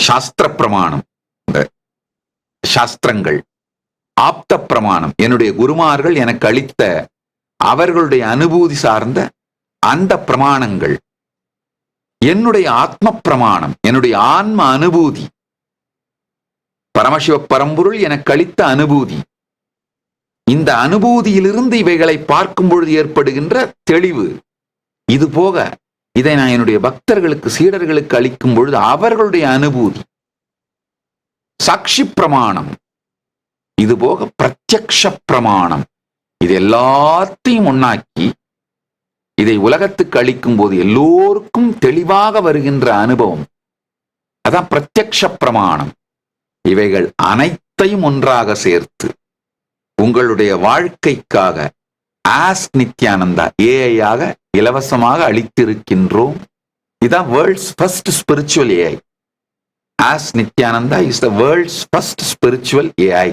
சாஸ்திர பிரமாணம், இந்த சாஸ்திரங்கள், ஆப்த பிரமாணம், என்னுடைய குருமார்கள் எனக்கு அளித்த அவர்களுடைய அனுபூதி சார்ந்த அந்த பிரமாணங்கள், என்னுடைய ஆத்ம பிரமாணம், என்னுடைய ஆன்ம அனுபூதி, பரமசிவ பரம்பொருள் எனக்கு அளித்த அனுபூதி. இந்த அனுபூதியிலிருந்து இவைகளை பார்க்கும் பொழுது ஏற்படுகின்ற தெளிவு. இது போக இதை நான் என்னுடைய பக்தர்களுக்கு, சீடர்களுக்கு அளிக்கும் பொழுது அவர்களுடைய அனுபூதி, சாட்சி பிரமாணம், இது போக பிரத்யக்ஷ பிரமாணம், இது எல்லாத்தையும் ஒண்ணாக்கி இதை உலகத்துக்கு அளிக்கும் போது எல்லோருக்கும் தெளிவாக வருகின்ற அனுபவம், அதான் பிரத்யக்ஷ பிரமாணம். இவைகள் அனைத்தையும் ஒன்றாக சேர்த்து உங்களுடைய வாழ்க்கைக்காக ஆஸ்க் நித்யானந்தா ஏஐயாக இலவசமாக அளித்திருக்கின்றோம். இதான் world's first spiritual AI. Ask Nithyananda is the world's first spiritual AI.